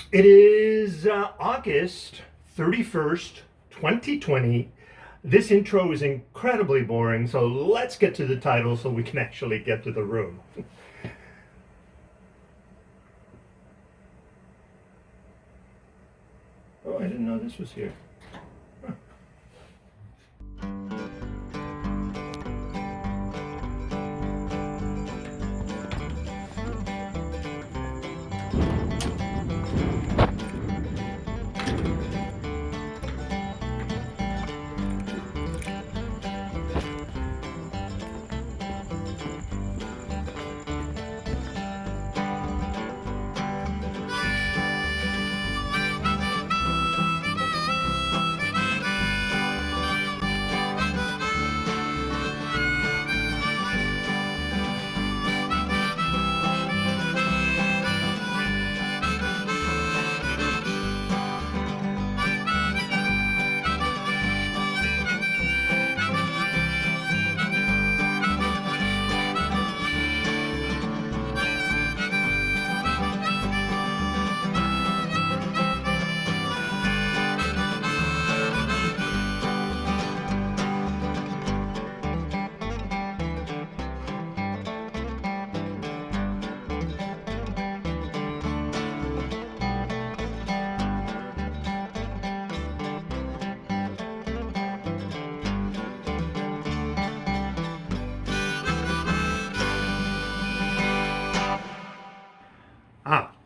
It is August 31st, 2020. This intro is incredibly boring, so let's get to the title so we can actually get to the room. Oh, I didn't know this was here. Huh.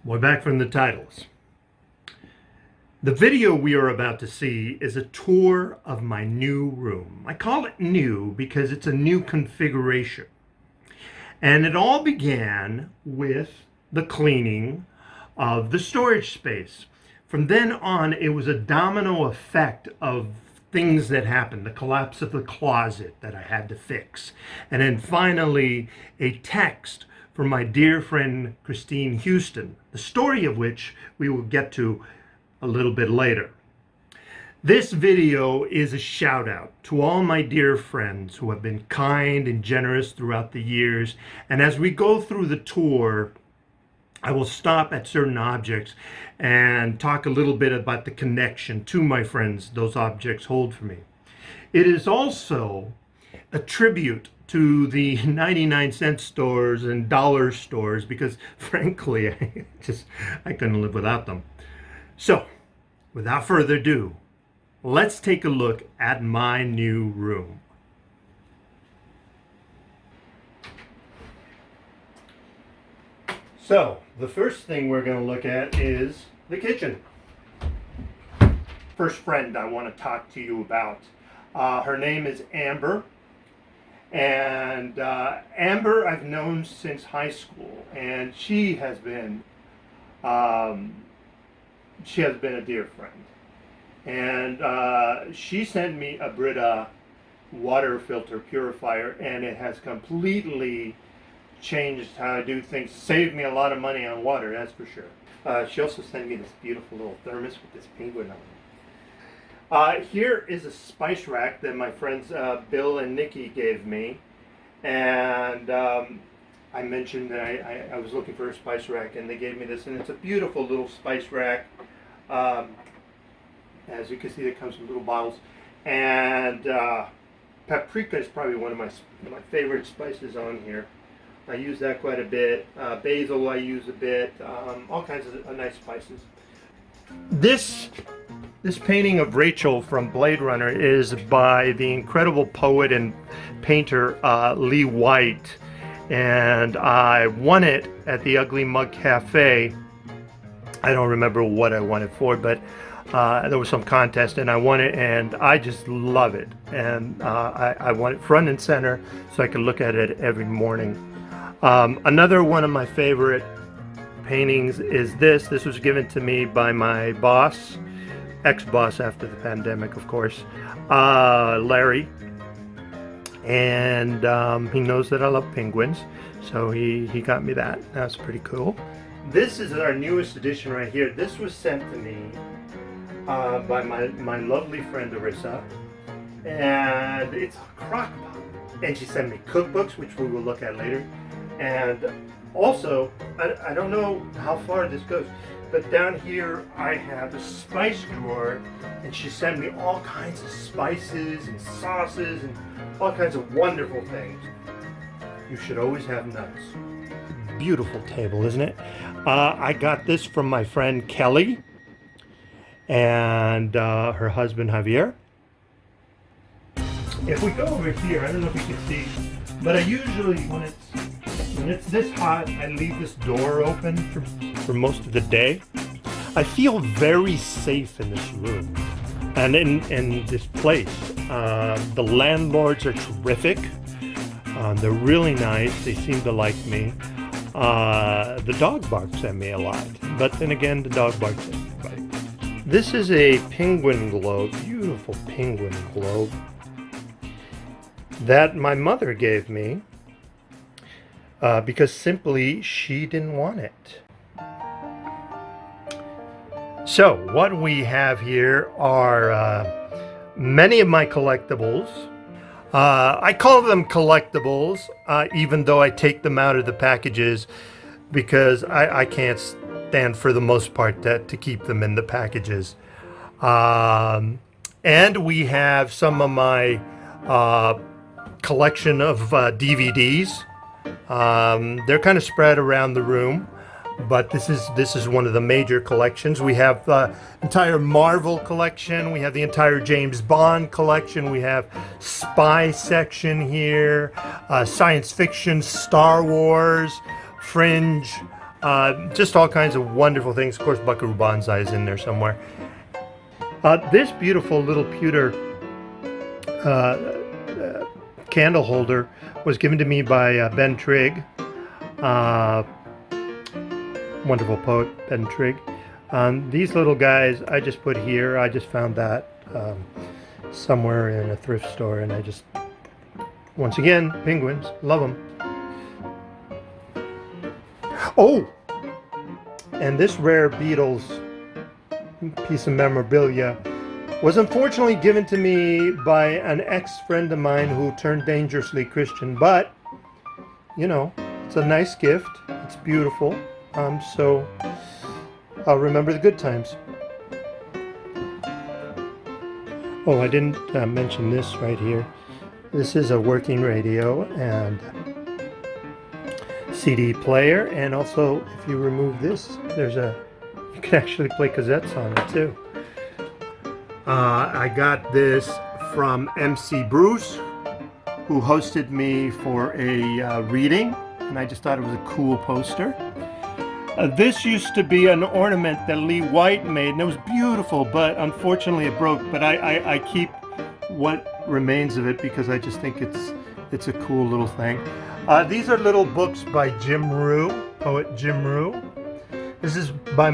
We're back from the titles. The video we are about to see is a tour of my new room. I call it new because it's a new configuration. And it all began with the cleaning of the storage space. From then on, it was a domino effect of things that happened. The collapse of the closet that I had to fix. And then finally, a text from my dear friend Christine Houston, the story of which we will get to a little bit later. This video is a shout out to all my dear friends who have been kind and generous throughout the years. And as we go through the tour, I will stop at certain objects and talk a little bit about the connection to my friends those objects hold for me. It is also a tribute to the 99-cent stores and dollar stores because frankly, I couldn't live without them. So, without further ado, let's take a look at my new room. So, the first thing we're going to look at is the kitchen. First friend I want to talk to you about. Her name is Amber. And Amber I've known since high school, and she has been a dear friend. And she sent me a Brita water filter purifier, and it has completely changed how I do things. Saved me a lot of money on water, that's for sure. She also sent me this beautiful little thermos with this penguin on it. Here is a spice rack that my friends Bill and Nikki gave me, and I mentioned that I was looking for a spice rack, and they gave me this, and it's a beautiful little spice rack. As you can see, it comes with little bottles, and paprika is probably one of my favorite spices on here. I use that quite a bit. Basil I use a bit. All kinds of nice spices. This painting of Rachel from Blade Runner is by the incredible poet and painter Lee White, and I won it at the Ugly Mug Cafe. I don't remember what I won it for, but there was some contest and I won it, and I just love it, and I want it front and center so I can look at it every morning. Another one of my favorite paintings is this. This was given to me by my boss, ex-boss after the pandemic, of course, Larry, and he knows that I love penguins, so he got me that. That's pretty cool. This is our newest edition right here. This was sent to me by my lovely friend Arissa, and it's a crock pot, and she sent me cookbooks, which we will look at later, and also I don't know how far this goes. But down here I have a spice drawer, and she sent me all kinds of spices and sauces and all kinds of wonderful things. You should always have nuts. Beautiful table, isn't it? I got this from my friend Kelly and her husband Javier. If we go over here, I don't know if you can see, but I usually, when it's this hot, I leave this door open for most of the day. I feel very safe in this room and in this place. The landlords are terrific. They're really nice. They seem to like me. The dog barks at me a lot, but then again, the dog barks at everybody. This is a penguin globe, beautiful penguin globe that my mother gave me because simply she didn't want it. So what we have here are many of my collectibles. I call them collectibles, even though I take them out of the packages because I can't stand for the most part to keep them in the packages. And we have some of my collection of DVDs. They're kind of spread around the room, but this is one of the major collections. We have the entire Marvel collection. We have the entire James Bond collection. We have spy section here, science fiction, Star Wars, Fringe, just all kinds of wonderful things. Of course, Buckaroo Banzai is in there somewhere. This beautiful little pewter candle holder was given to me by Ben Trigg, wonderful poet Ben Trigg. These little guys I just put here. I just found that somewhere in a thrift store, and I just, once again, penguins, love them. Oh, and this rare Beatles piece of memorabilia was unfortunately given to me by an ex-friend of mine who turned dangerously Christian, but you know, it's a nice gift. It's beautiful. So I'll remember the good times. Oh, I didn't mention this right here. This is a working radio and CD player, and also if you remove this, you can actually play cassettes on it too. I got this from MC Bruce, who hosted me for a reading, and I just thought it was a cool poster. This used to be an ornament that Lee White made, and it was beautiful, but unfortunately it broke. But I keep what remains of it because I just think it's a cool little thing. These are little books by Jim Rue, poet Jim Rue. This is by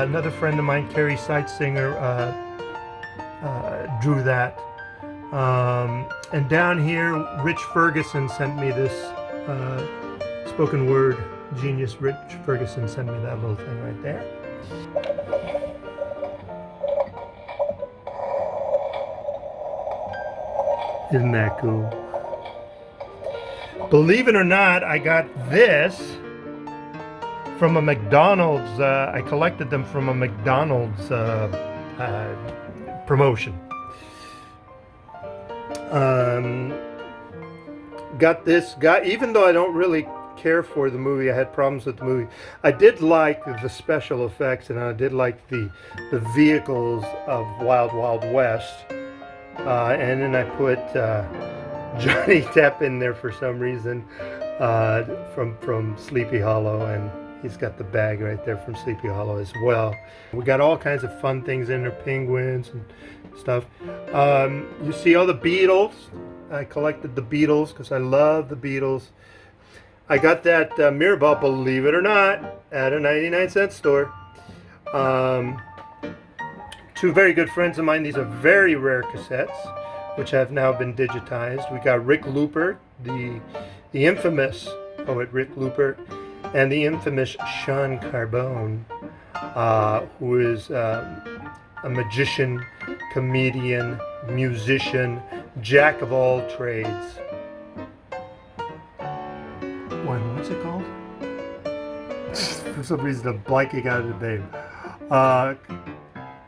another friend of mine, Carrie Seitsinger, drew that. And down here, Rich Ferguson sent me this spoken word genius. Rich Ferguson sent me that little thing right there. Isn't that cool? Believe it or not, I got this from a McDonald's. I collected them from a McDonald's promotion. Even though I don't really care for the movie, I had problems with the movie, I did like the special effects, and I did like the vehicles of Wild Wild West. And then I put Johnny Depp in there for some reason, from Sleepy Hollow, and he's got the bag right there from Sleepy Hollow as well. We got all kinds of fun things in there, penguins and stuff. You see all the Beatles. I collected the Beatles because I love the Beatles. I got that Mirabelle, believe it or not, at a 99-cent store. Two very good friends of mine. These are very rare cassettes, which have now been digitized. We got Rick Lupert, the infamous poet Rick Lupert, and the infamous Sean Carbone, who is a magician, comedian, musician, jack of all trades. What's it called? For some reason I'm blanking out of the name. Uh,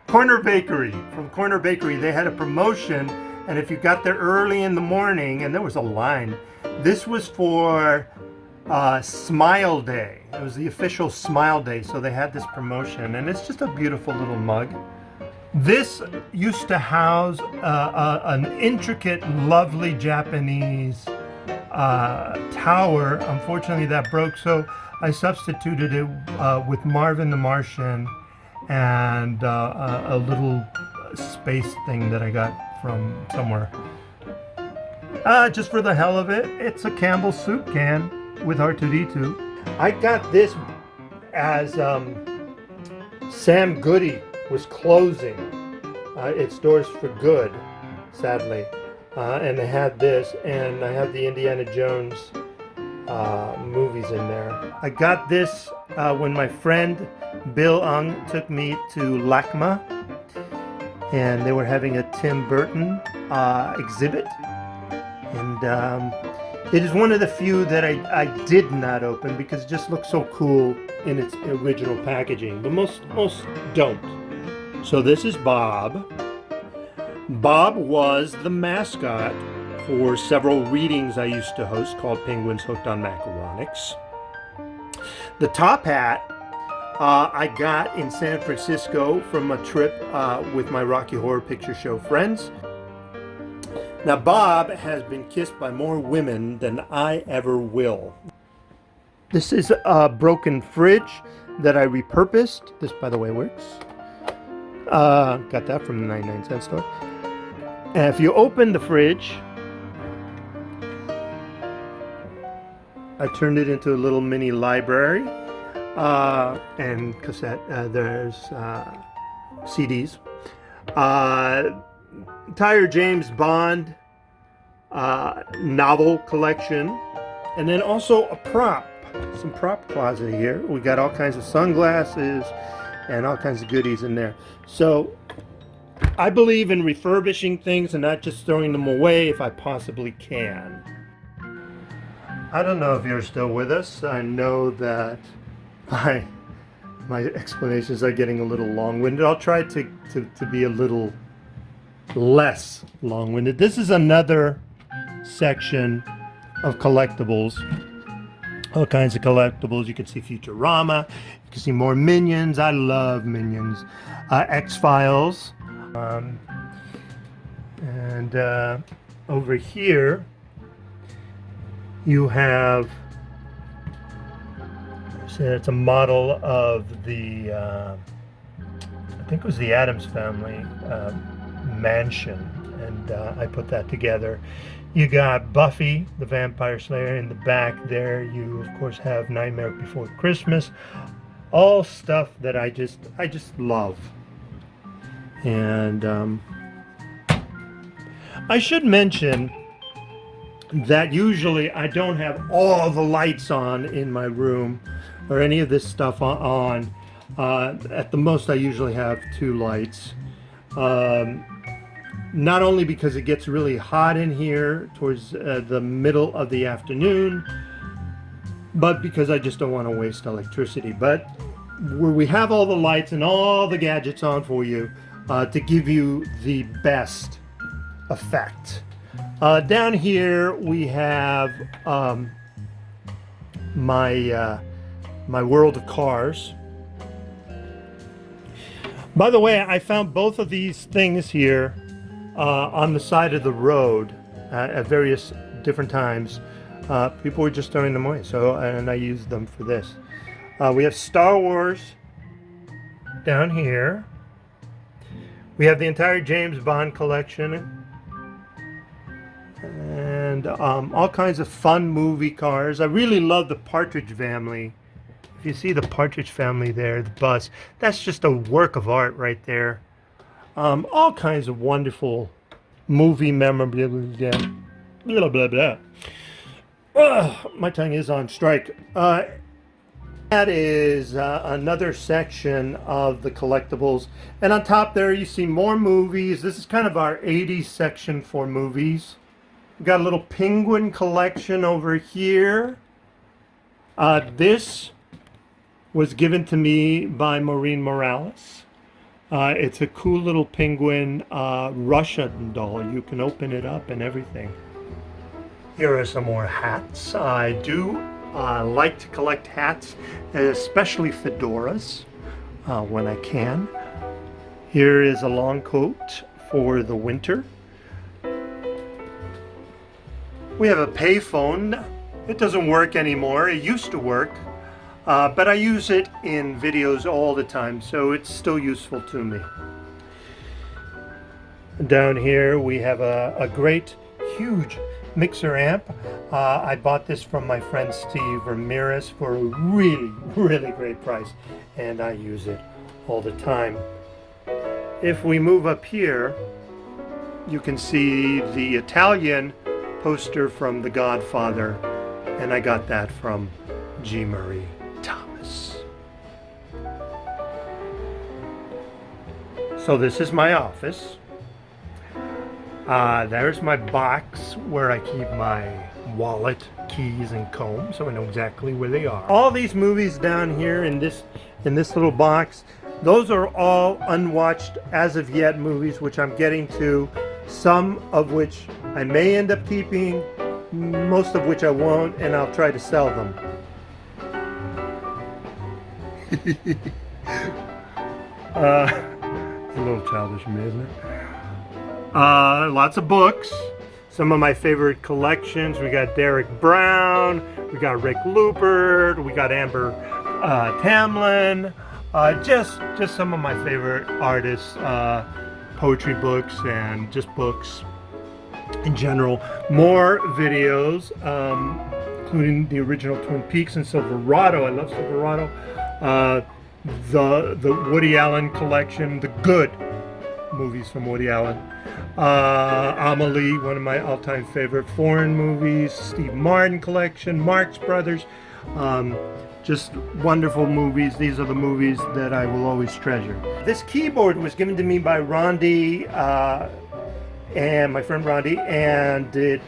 Corner Bakery. From Corner Bakery, they had a promotion, and if you got there early in the morning, and there was a line, this was for Smile Day. It was the official Smile Day, so they had this promotion, and it's just a beautiful little mug. This used to house an intricate, lovely Japanese tower. Unfortunately, that broke, so I substituted it with Marvin the Martian and a little space thing that I got from somewhere. Just for the hell of it, it's a Campbell's soup can with R2D2. I got this as Sam Goody was closing its doors for good, sadly. And they had this, and I have the Indiana Jones movies in there. I got this when my friend Bill Ung took me to LACMA, and they were having a Tim Burton exhibit. And it is one of the few that I did not open because it just looks so cool in its original packaging, but most don't. So this is Bob. Bob was the mascot for several readings I used to host called Penguins Hooked on Macaronics. The top hat I got in San Francisco from a trip with my Rocky Horror Picture Show friends. Now Bob has been kissed by more women than I ever will. This is a broken fridge that I repurposed. This, by the way, works. Got that from the 99-cent store. And if you open the fridge, I turned it into a little mini library and cassette. There's CDs. Entire James Bond novel collection, and then also a prop. Some prop closet here. We got all kinds of sunglasses and all kinds of goodies in there. So I believe in refurbishing things and not just throwing them away if I possibly can. I don't know if you're still with us. I know that my explanations are getting a little long-winded. I'll try to be a little less long-winded. This is another section of collectibles. All kinds of collectibles. You can see Futurama. You can see more Minions. I love Minions. X-Files. And over here you have, it's a model of the I think it was the Addams Family mansion, and I put that together. You got Buffy the Vampire Slayer in the back there. You of course have Nightmare Before Christmas. All stuff that I just love. And I should mention that usually I don't have all the lights on in my room or any of this stuff on. At the most I usually have 2 lights. Not only because it gets really hot in here towards the middle of the afternoon, but because I just don't want to waste electricity. But where we have all the lights and all the gadgets on for you to give you the best effect. Down here we have my world of cars. By the way, I found both of these things here on the side of the road at various different times. People were just throwing them away, and I used them for this. We have Star Wars down here. We have the entire James Bond collection, and all kinds of fun movie cars. I really love the Partridge Family. If you see the Partridge Family there, the bus, that's just a work of art right there. All kinds of wonderful movie memorabilia. Blah, blah, blah. My tongue is on strike. That is another section of the collectibles. And on top there you see more movies. This is kind of our 80s section for movies. We've got a little Penguin collection over here. This was given to me by Maureen Morales. It's a cool little penguin Russian doll. You can open it up and everything. Here are some more hats. I do like to collect hats, especially fedoras, when I can. Here is a long coat for the winter. We have a payphone. It doesn't work anymore. It used to work, but I use it in videos all the time, so it's still useful to me. Down here we have a great, huge mixer amp. I bought this from my friend Steve Ramirez for a really, really great price, and I use it all the time. If we move up here, you can see the Italian poster from The Godfather, and I got that from G. Murray Thomas. So this is my office. There's my box where I keep my wallet, keys, and comb, so I know exactly where they are. All these movies down here in this little box, those are all unwatched as of yet movies, which I'm getting to, some of which I may end up keeping, most of which I won't, and I'll try to sell them. It's a little childish of me, isn't it? Lots of books. Some of my favorite collections. We got Derek Brown, we got Rick Lupert, we got Amber Tamlin. Just some of my favorite artists, poetry books, and just books in general. More videos, including the original Twin Peaks and Silverado. I love Silverado. The Woody Allen collection, the good movies from Woody Allen. Amelie, one of my all-time favorite foreign movies. Steve Martin collection, Marx Brothers. Just wonderful movies. These are the movies that I will always treasure. This keyboard was given to me by Rondi and my friend Rondi, and it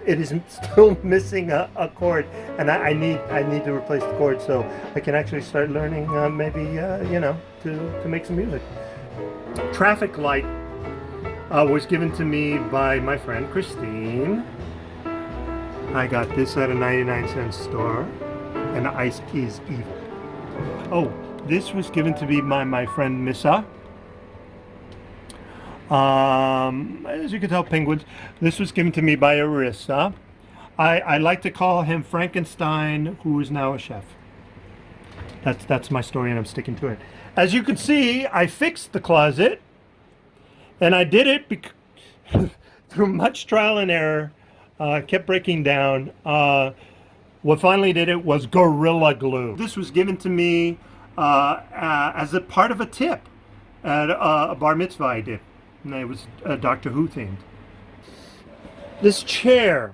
is still missing a chord, and I need to replace the chord so I can actually start learning maybe to make some music. Traffic light was given to me by my friend Christine. I got this at a 99-cent store. And the ice is evil. Oh, this was given to me by my friend Missa. As you can tell, penguins. This was given to me by Arissa. I like to call him Frankenstein, who is now a chef. That's my story, and I'm sticking to it. As you can see, I fixed the closet, and I did it through much trial and error. Kept breaking down. What finally did it was Gorilla Glue. This was given to me as a part of a tip at a bar mitzvah I did. And it was Doctor Who themed. This chair,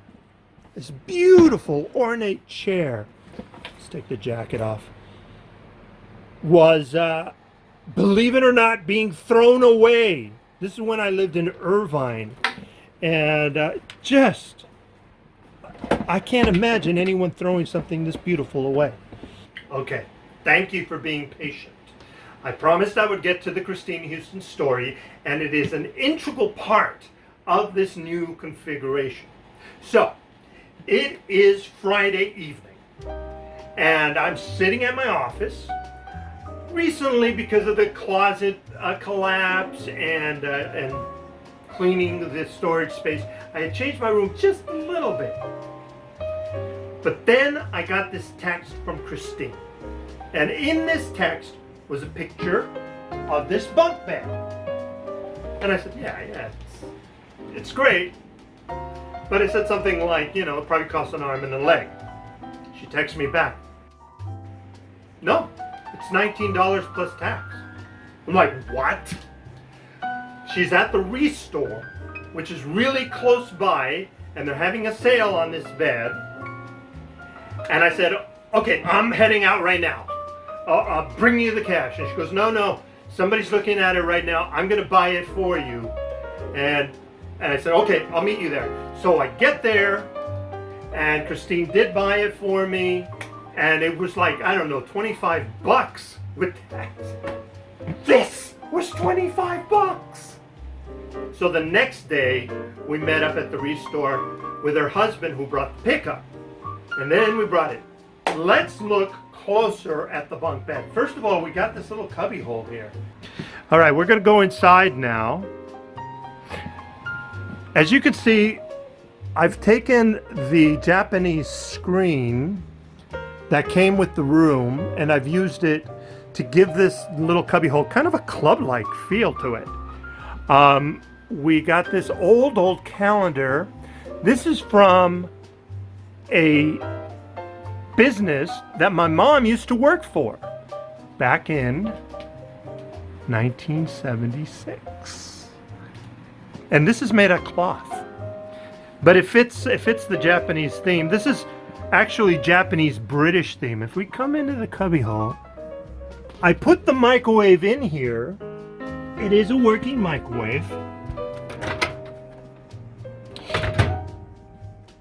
this beautiful ornate chair, let's take the jacket off, was, believe it or not, being thrown away. This is when I lived in Irvine. And I can't imagine anyone throwing something this beautiful away. Okay, thank you for being patient. I promised I would get to the Christine Houston story, and it is an integral part of this new configuration. So, it is Friday evening, and I'm sitting at my office. Recently, because of the closet collapse and cleaning the storage space, I had changed my room just a little bit. But then I got this text from Christine. And in this text was a picture of this bunk bed. And I said, yeah, it's great. But it said something like, it probably costs an arm and a leg. She texted me back, no, it's $19 plus tax. I'm like, what? She's at the Restore, which is really close by, and they're having a sale on this bed. And I said, okay, I'm heading out right now. I'll bring you the cash. And she goes, no, somebody's looking at it right now. I'm going to buy it for you. And I said, okay, I'll meet you there. So I get there, and Christine did buy it for me. And it was like, I don't know, 25 bucks with that. This was 25 bucks. So the next day, we met up at the Restore with her husband who brought the pickup. And then we brought it. Let's look closer at the bunk bed. First of all, we got this little cubby hole here. All right, we're gonna go inside now. As you can see, I've taken the Japanese screen that came with the room and I've used it to give this little cubbyhole kind of a club-like feel to it. We got this old calendar. This is from a business that my mom used to work for back in 1976. And this is made of cloth. But it fits the Japanese theme. This is actually Japanese British theme. If we come into the cubbyhole, I put the microwave in here. It is a working microwave.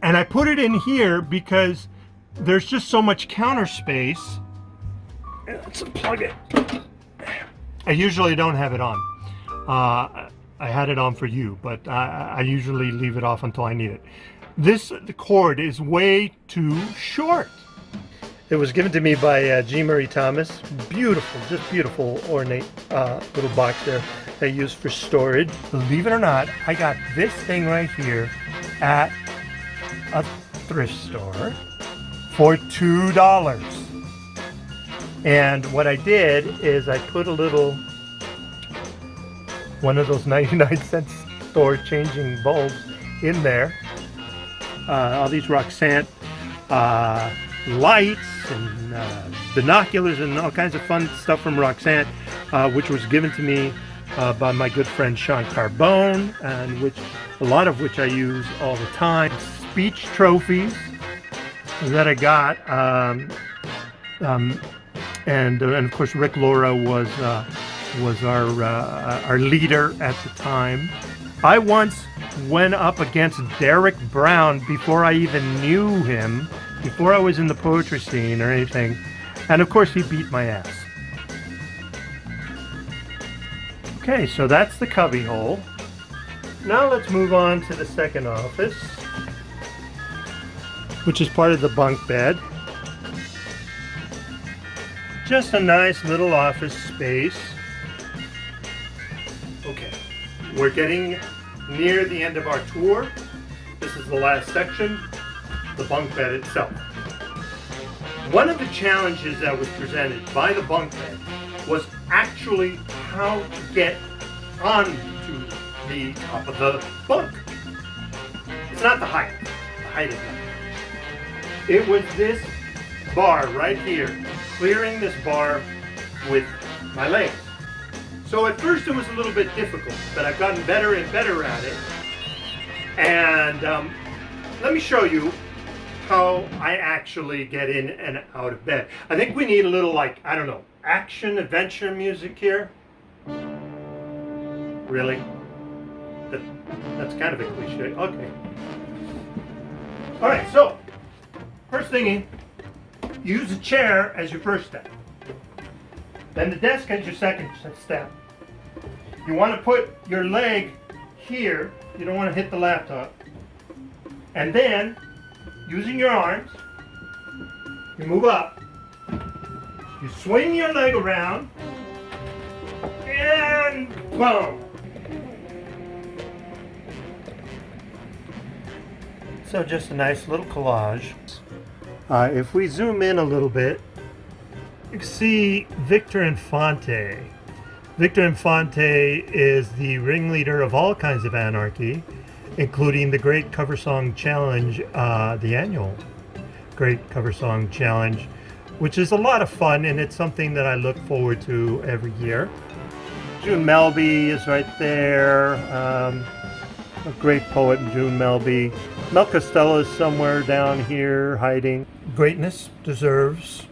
And I put it in here because there's just so much counter space. Let's unplug it. I usually don't have it on. I had it on for you, but I usually leave it off until I need it. The cord is way too short. It was given to me by G. Murray Thomas. Beautiful, just beautiful, ornate little box there they use for storage. Believe it or not, I got this thing right here at a thrift store for $2. And what I did is I put a little, one of those 99-cent store changing bulbs in there. All these Roxanne lights and binoculars and all kinds of fun stuff from Roxanne, which was given to me by my good friend Sean Carbone, and a lot of which I use all the time. Speech trophies that I got, and of course Rick Laura was our leader at the time. I once went up against Derek Brown before I even knew him, before I was in the poetry scene or anything, and of course he beat my ass. Okay, so that's the cubby hole. Now let's move on to the second office, which is part of the bunk bed. Just a nice little office space. Okay, we're getting near the end of our tour. This is the last section, the bunk bed itself. One of the challenges that was presented by the bunk bed was actually how to get onto the top of the bunk. It's not the height. The height is not. It was this bar right here, clearing this bar with my legs. So at first it was a little bit difficult, but I've gotten better and better at it. And let me show you how I actually get in and out of bed. I think we need a little, like, I don't know, action adventure music here. Really? That's kind of a cliche. Okay. All right, so first thing, use a chair as your first step. Then the desk as your second step. You want to put your leg here. You don't want to hit the laptop. And then, using your arms, you move up. You swing your leg around. And boom. So just a nice little collage. If we zoom in a little bit, you can see Victor Infante. Victor Infante is the ringleader of all kinds of anarchy, including the Great Cover Song Challenge, the annual Great Cover Song Challenge, which is a lot of fun, and it's something that I look forward to every year. June Melby is right there, a great poet, June Melby. Mel Costello is somewhere down here hiding. Greatness deserves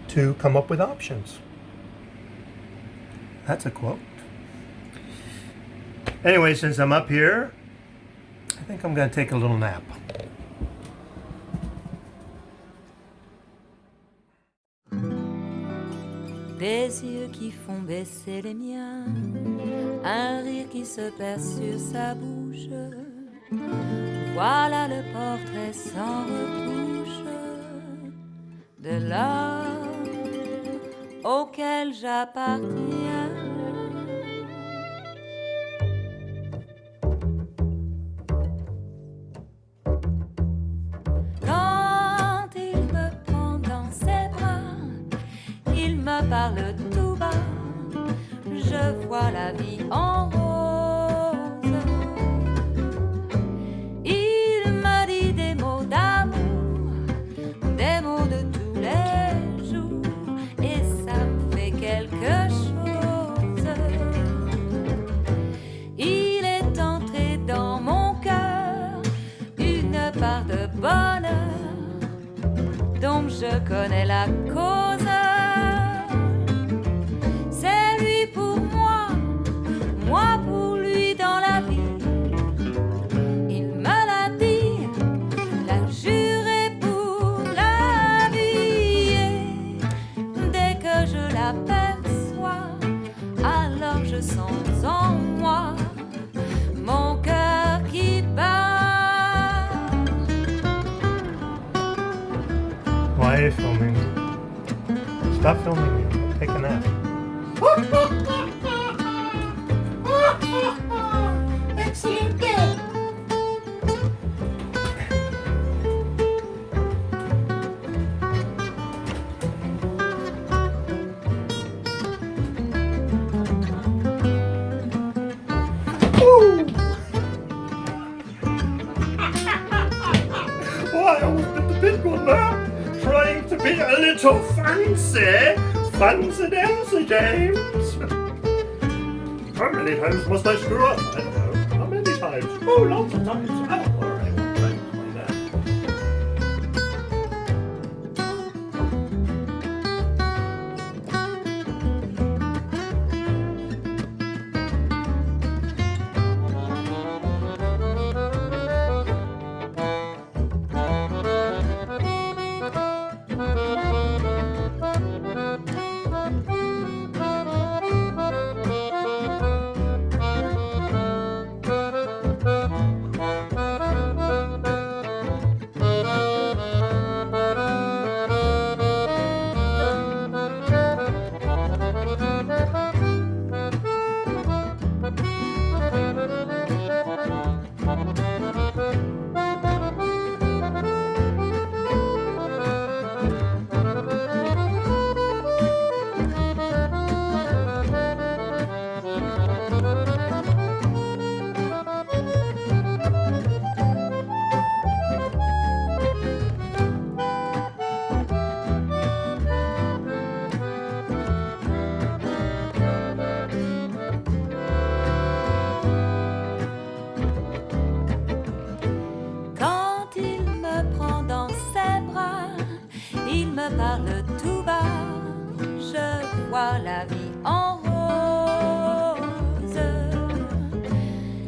to come up with options. That's a quote. Anyway, since I'm up here, I think I'm going to take a little nap. des yeux qui font baisser les miens, un rire qui se perce sur sa bouche. Voilà le portrait sans retouche de l'homme auquel j'appartiens. Quand il me prend dans ses bras, il me parle tout bas, je vois la vie en rose. Il me dit des mots d'amour, des mots de tous les jours, et ça me fait quelque chose. Il est entré dans mon cœur une part de bonheur dont je connais la cause. C'est lui pour moi, moi pour lui dans la vie. Il me l'a dit, l'a juré pour la vie. Et dès que je l'aperçois, alors je sens en moi mon cœur qui bat. Why are you filming? Stop filming me. Take a nap. Excellent day. Why, I was at the big one now, trying to be a little fancy. Fancy dancy, James. How many times must I screw up? I don't know. How many times? Oh, lots of times. Oh, all right. I'll try to explain that. Parle tout bas, je vois la vie en rose.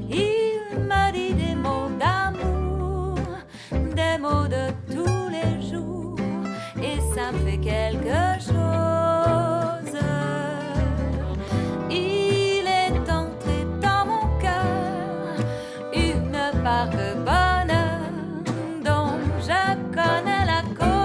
Il m'a dit des mots d'amour, des mots de tous les jours, et ça me fait quelque chose. Il est entré dans mon cœur une part de bonheur dont je connais la cause.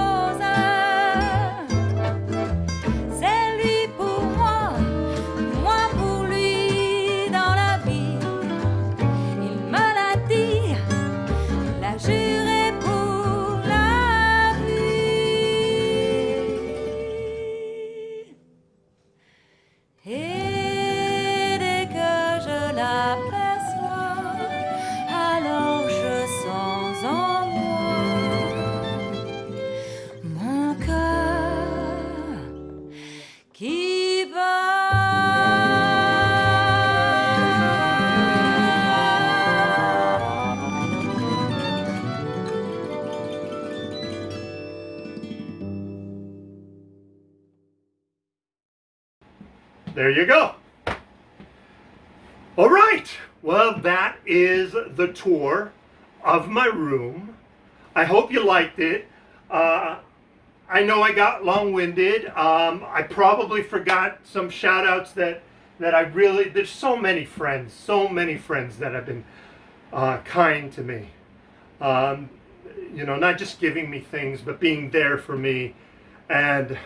There you go. All right. Well, that is the tour of my room. I hope you liked it. I know I got long-winded. I probably forgot some shout-outs that I really. There's so many friends that have been kind to me. Um, not just giving me things, but being there for me, and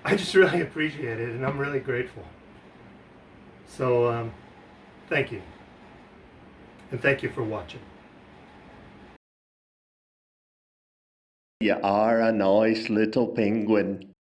I just really appreciate it, and I'm really grateful. So thank you, and thank you for watching. You are a nice little penguin.